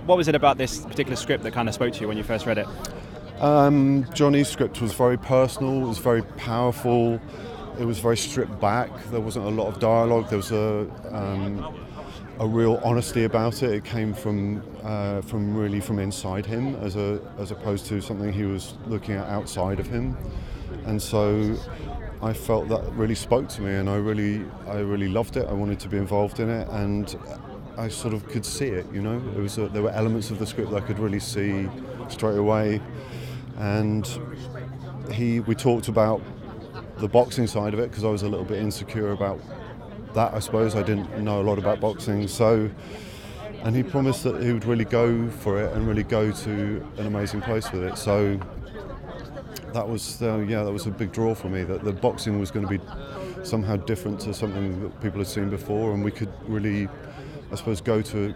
What was it about this particular script that kind of spoke to you when you first read it? Johnny's script was very personal, it was very powerful, it was very stripped back, there wasn't a lot of dialogue, there was a real honesty about it. It came from inside him as opposed to something he was looking at outside of him. And so I felt that really spoke to me, and I really loved it. I wanted to be involved in it, and I sort of could see it, you know. There were elements of the script that I could really see straight away. And we talked about the boxing side of it, because I was a little bit insecure about that, I suppose. I didn't know a lot about boxing, and he promised that he would really go for it and really go to an amazing place with it. So that was a big draw for me, that the boxing was going to be somehow different to something that people had seen before, and we could really, I suppose, go to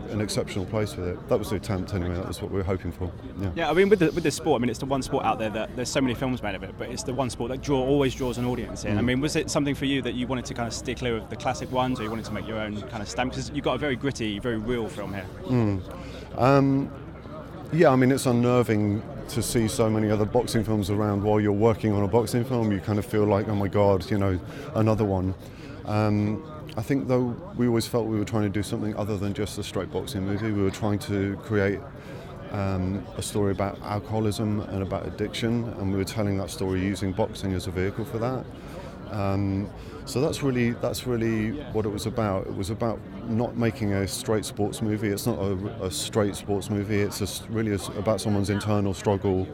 an exceptional place with it. That was the attempt anyway. That was what we were hoping for. Yeah. I mean, with this sport, I mean, it's the one sport out there that there's so many films made of it, but it's the one sport that always draws an audience in. I mean, was it something for you that you wanted to kind of stick clear of the classic ones, or you wanted to make your own kind of stamp? Because you've got a very gritty, very real film here. Yeah, I mean, it's unnerving to see so many other boxing films around while you're working on a boxing film. You kind of feel like, oh my God, you know, another one. I think, though, we always felt we were trying to do something other than just a straight boxing movie. We were trying to create a story about alcoholism and about addiction, and we were telling that story using boxing as a vehicle for that. So that's really what it was about. It was about not making a straight sports movie. It's not a straight sports movie. It's really about someone's internal struggle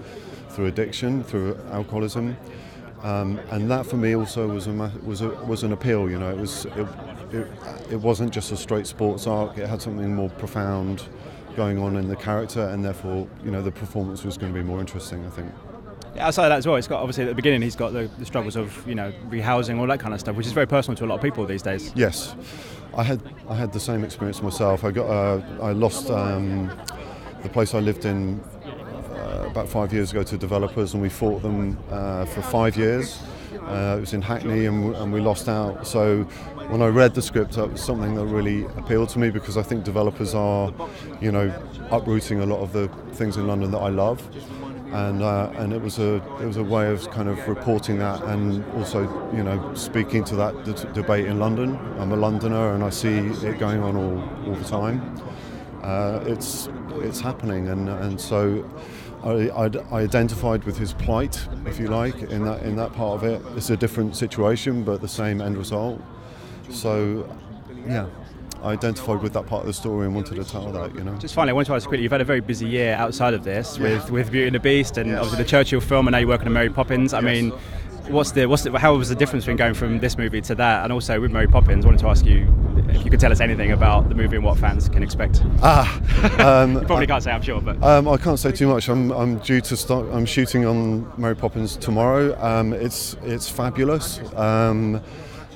through addiction, through alcoholism. And that for me also was an appeal. You know, it wasn't just a straight sports arc. It had something more profound going on in the character, and therefore, you know, the performance was going to be more interesting, I think. Yeah, outside of that as well, it's got, obviously at the beginning he's got the struggles of, you know, rehousing, all that kind of stuff, which is very personal to a lot of people these days. Yes, I had the same experience myself. I lost the place I lived in about 5 years ago to developers, and we fought them for 5 years. It was in Hackney, and we lost out. So when I read the script, it was something that really appealed to me, because I think developers are, you know, uprooting a lot of the things in London that I love. And it was a way of kind of reporting that, and also, you know, speaking to that debate in London. I'm a Londoner, and I see it going on all the time. It's happening, and so I identified with his plight, if you like, in that part of it. It's a different situation, but the same end result. So, yeah. I identified with that part of the story and wanted to tell that, you know. Just finally, I wanted to ask quickly, you've had a very busy year outside of this with Beauty and the Beast, and obviously the Churchill film, and now you're working on Mary Poppins. I mean, how was the difference between going from this movie to that? And also with Mary Poppins, I wanted to ask you if you could tell us anything about the movie and what fans can expect. You probably can't say, I'm sure, but I can't say too much. I'm due to start. I'm shooting on Mary Poppins tomorrow. It's fabulous.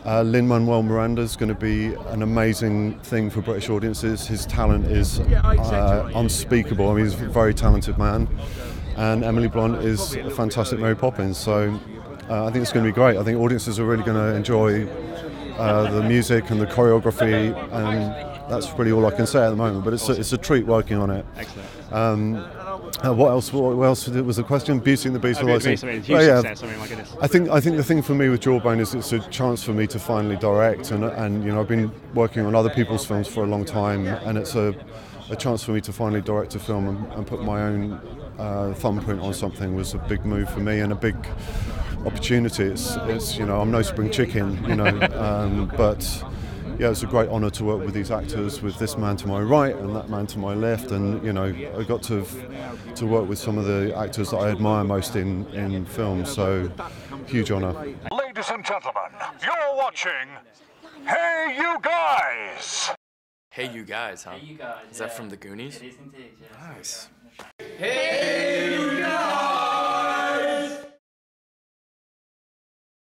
Lin-Manuel Miranda is going to be an amazing thing for British audiences. His talent is unspeakable. I mean, he's a very talented man. And Emily Blunt is a fantastic Mary Poppins. So I think it's going to be great. I think audiences are really going to enjoy the music and the choreography, and that's really all I can say at the moment. But it's a treat working on it. Excellent. What else was the question? Beauty and the Beast. Success. I mean, my goodness. I think the thing for me with Jawbone is it's a chance for me to finally direct, and you know, I've been working on other people's films for a long time, and it's a chance for me to finally direct a film and put my own thumbprint on something was a big move for me, and a big opportunity. It's you know, I'm no spring chicken, you know, but yeah, it's a great honour to work with these actors, with this man to my right and that man to my left, and you know, I got to work with some of the actors that I admire most in film, so huge honour. Ladies and gentlemen, you're watching Hey You Guys! Hey You Guys, huh? Hey You Guys. Is that from the Goonies? It is indeed, yes. Nice. Hey You Guys!